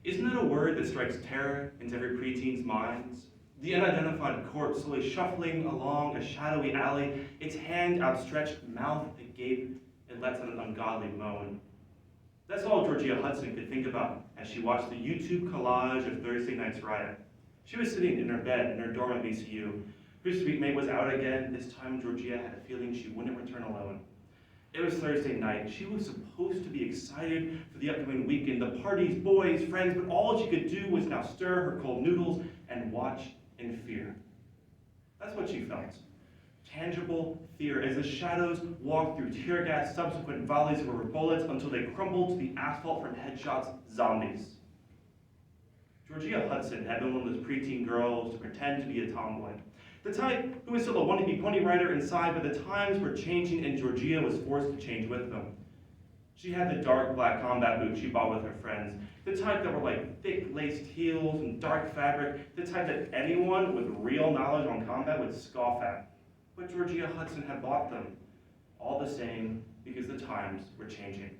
Isn't it a word that strikes terror into every preteen's minds? The unidentified corpse slowly shuffling along a shadowy alley, its hand outstretched, mouth agape, it lets out an ungodly moan. That's all Georgia Hudson could think about as she watched the YouTube collage of Thursday night's riot. She was sitting in her bed in her dorm at VCU. Her suite mate was out again. This time Georgia had a feeling she wouldn't return alone. It was Thursday night. She was supposed to be excited for the upcoming weekend, the parties, boys, friends, but all she could do was now stir her cold noodles and watch in fear. That's what she felt. Tangible fear as the shadows walked through tear gas, subsequent volleys of rubber bullets until they crumbled to the asphalt from headshots, zombies. Georgia Hudson had been one of those preteen girls to pretend to be a tomboy. The type who was still a wannabe pony rider inside, but the times were changing and Georgia was forced to change with them. She had the dark black combat boots she bought with her friends, the type that were like thick laced heels and dark fabric, the type that anyone with real knowledge on combat would scoff at. But Georgia Hudson had bought them, all the same, because the times were changing.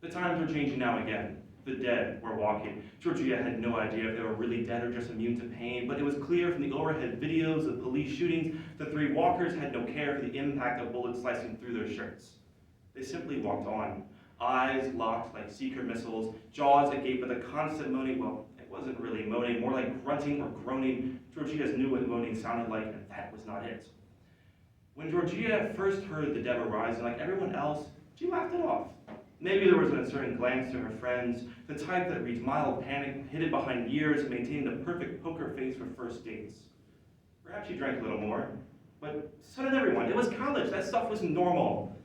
The times were changing now again. The dead were walking. Georgia had no idea if they were really dead or just immune to pain, but it was clear from the overhead videos of police shootings the three walkers had no care for the impact of bullets slicing through their shirts. They simply walked on, eyes locked like seeker missiles, jaws agape with a constant moaning. Well, it wasn't really moaning, more like grunting or groaning. Georgia knew what moaning sounded like, and that was not it. When Georgia first heard the dead were rising, like everyone else, she laughed it off. Maybe there was an uncertain glance to her friends, the type that reads mild panic, hidden behind years of maintaining the perfect poker face for first dates. Perhaps she drank a little more, but so did everyone. It was college. That stuff was normal.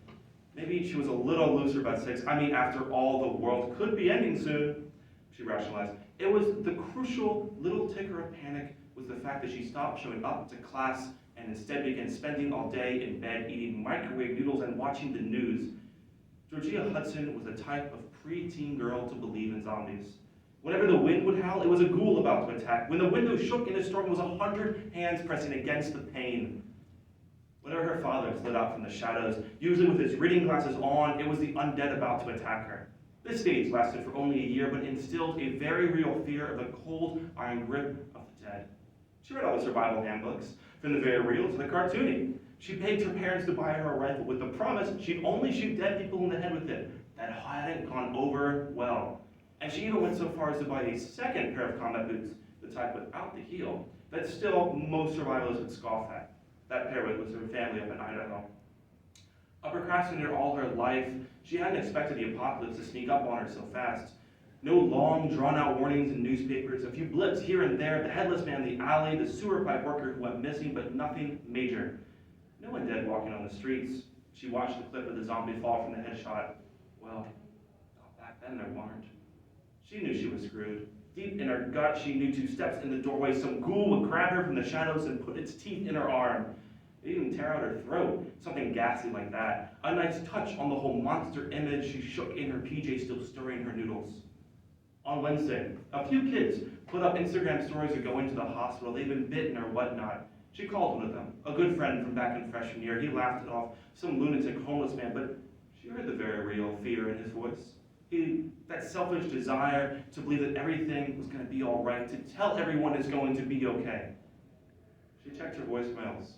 Maybe she was a little looser about sex. I mean, after all, the world could be ending soon, she rationalized. It was the crucial little ticker of panic was the fact that she stopped showing up to class and instead began spending all day in bed eating microwave noodles and watching the news. Georgia Hudson was the type of preteen girl to believe in zombies. Whenever the wind would howl, it was a ghoul about to attack. When the window shook in a storm, it was 100 hands pressing against the pane. Whenever her father slid out from the shadows, usually with his reading glasses on, it was the undead about to attack her. This stage lasted for only a year, but instilled a very real fear of the cold, iron grip of the dead. She read all the survival handbooks, from the very real to the cartoony. She begged her parents to buy her a rifle with the promise she'd only shoot dead people in the head with it. That hadn't gone over well. And she even went so far as to buy a second pair of combat boots, the type without the heel, that still most survivalists would scoff at. That pair was her family up in Idaho. A procrastinator all her life, she hadn't expected the apocalypse to sneak up on her so fast. No long, drawn-out warnings in newspapers, a few blips here and there, the headless man in the alley, the sewer pipe worker who went missing, but nothing major. No one dead walking on the streets. She watched the clip of the zombie fall from the headshot. Well, back then there weren't. She knew she was screwed. Deep in her gut, she knew 2 steps in the doorway, some ghoul would grab her from the shadows and put its teeth in her arm. It even tear out her throat, something ghastly like that. A nice touch on the whole monster image. She shook in her PJ, still stirring her noodles. On Wednesday, a few kids put up Instagram stories of going to the hospital. They'd been bitten or whatnot. She called one of them, a good friend from back in freshman year. He laughed it off, some lunatic homeless man, but she heard the very real fear in his voice. That selfish desire to believe that everything was going to be all right, to tell everyone it's going to be okay. She checked her voicemails.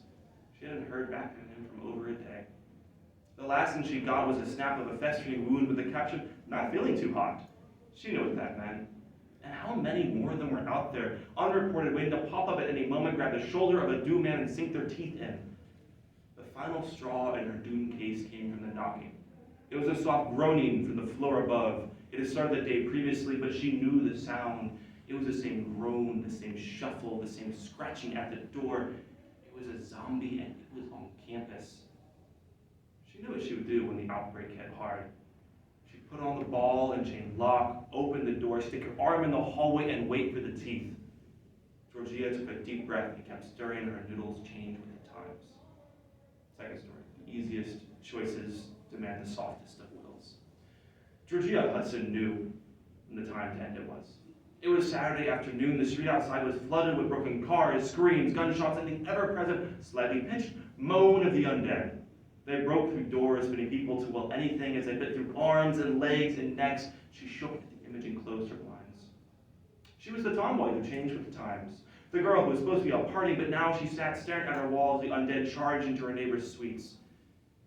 She hadn't heard back from him from over a day. The last thing she got was a snap of a festering wound with the caption, "Not feeling too hot." She knew what that meant. And how many more of them were out there, unreported, waiting to pop up at any moment, grab the shoulder of a doomed man and sink their teeth in. The final straw in her doomed case came from the knocking. It was a soft groaning from the floor above. It had started the day previously, but she knew the sound. It was the same groan, the same shuffle, the same scratching at the door. It was a zombie, and it was on campus. She knew what she would do when the outbreak hit hard. She put on the ball and chain lock, open the door, stick her arm in the hallway, and wait for the teeth. Georgia took a deep breath and kept stirring her noodles, changed with the times. Second story. The easiest choices demand the softest of wills. Georgia Hudson knew when the time to end it was. It was Saturday afternoon. The street outside was flooded with broken cars, screams, gunshots, and the ever-present, slightly pitched moan of the undead. They broke through doors, fitting people to, well, anything as they bit through arms and legs and necks. She shook at the image and closed her blinds. She was the tomboy who changed with the times. The girl who was supposed to be out partying, but now she sat staring at her wall as the undead charged into her neighbor's suites.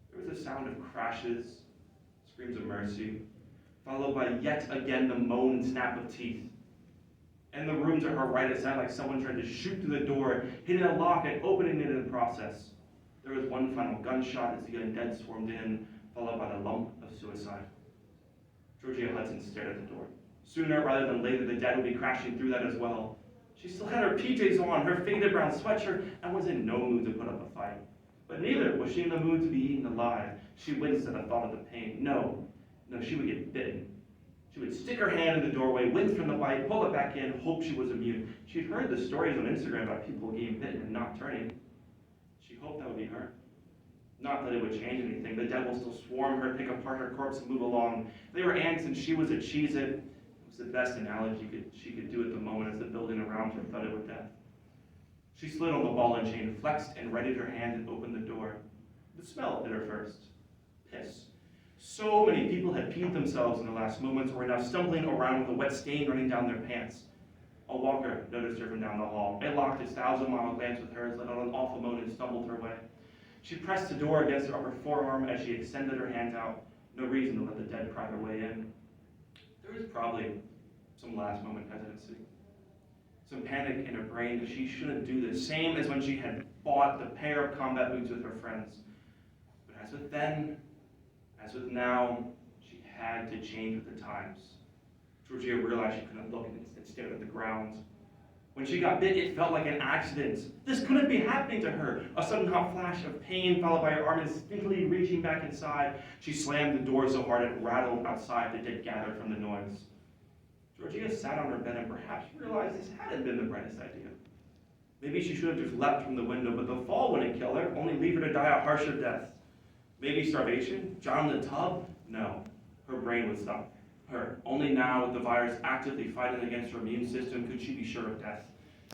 There was a sound of crashes, screams of mercy, followed by yet again the moan and snap of teeth. And in the room to her right, it sounded like someone tried to shoot through the door, hitting a lock and opening it in the process. There was one final gunshot as the undead swarmed in, followed by the lump of suicide. Georgia Hudson stared at the door. Sooner rather than later, the dead would be crashing through that as well. She still had her PJs on, her faded brown sweatshirt, and was in no mood to put up a fight. But neither was she in the mood to be eaten alive. She winced at the thought of the pain. No, she would get bitten. She would stick her hand in the doorway, wince from the bite, pull it back in, hope she was immune. She'd heard the stories on Instagram about people getting bitten and not turning. She hoped that would be her. Not that it would change anything. The dead will still swarm her, pick apart her corpse, and move along. They were ants and she was a Cheez-It. It was the best analogy she could do at the moment as the building around her thudded with death. She slid on the ball and chain, flexed and readied her hand and opened the door. The smell hit her first. Piss. So many people had peed themselves in the last moments or were now stumbling around with a wet stain running down their pants. A walker noticed her from down the hall. It locked its 1,000-mile glance with hers, let out an awful moan and stumbled her way. She pressed the door against her upper forearm as she extended her hand out. No reason to let the dead pry their way in. There was probably some last-moment hesitancy. Some panic in her brain that she shouldn't do this, same as when she had bought the pair of combat boots with her friends. But as with then, as with now, she had to change with the times. Georgia realized she couldn't look and instead stared at the ground. When she got bit, it felt like an accident. This couldn't be happening to her. A sudden hot flash of pain followed by her arm instinctively reaching back inside. She slammed the door so hard it rattled outside. The dead gathered from the noise. Georgia sat on her bed and perhaps realized this hadn't been the brightest idea. Maybe she should have just leapt from the window, but the fall wouldn't kill her, only leave her to die a harsher death. Maybe starvation? Drown in the tub? No. Her brain would stop her. Only now, with the virus actively fighting against her immune system, could she be sure of death.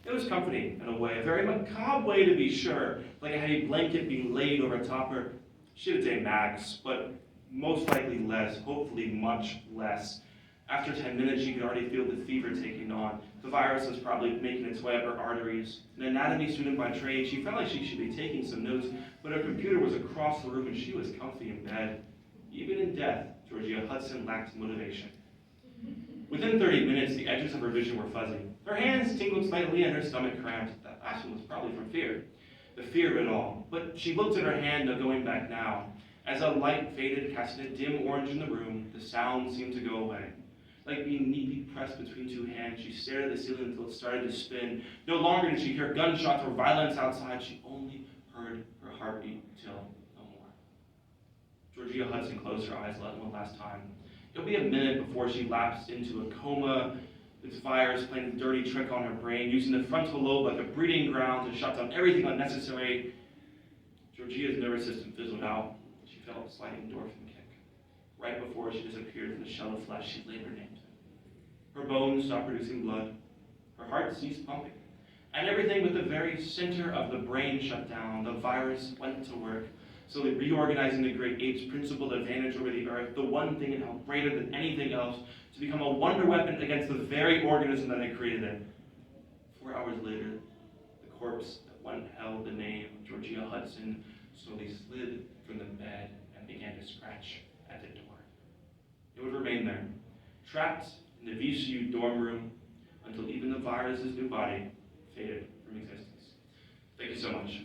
It was comforting, in a way, a very macabre way to be sure, like a heavy blanket being laid over top her. She would say max, but most likely less, hopefully much less. After 10 minutes, she could already feel the fever taking on. The virus was probably making its way up her arteries. An anatomy student by trade, she felt like she should be taking some notes, but her computer was across the room and she was comfy in bed. Even in death, Georgia Hudson lacked motivation. Within 30 minutes, the edges of her vision were fuzzy. Her hands tingled slightly and her stomach cramped. That last one was probably from fear. The fear of it all. But she looked at her hand, no going back now. As a light faded, casting a dim orange in the room, the sound seemed to go away. Like being neatly pressed between two hands, she stared at the ceiling until it started to spin. No longer did she hear gunshots or violence outside. She only heard her heartbeat till no more. Georgia Hudson closed her eyes one last time. It'll be a minute before she lapsed into a coma. Its virus playing a dirty trick on her brain, using the frontal lobe like a breeding ground to shut down everything unnecessary. Georgia's nervous system fizzled out. She felt a slight endorphin kick. Right before she disappeared from the shell of flesh she later named. Her bones stopped producing blood. Her heart ceased pumping. And everything with the very center of the brain shut down. The virus went to work, slowly reorganizing the great ape's principled advantage over the earth, the one thing it held greater than anything else, to become a wonder weapon against the very organism that had created it. 4 hours later, the corpse that once held the name Georgia Hudson slowly slid from the bed and began to scratch at the door. It would remain there, trapped in the VCU dorm room until even the virus's new body faded from existence. Thank you so much.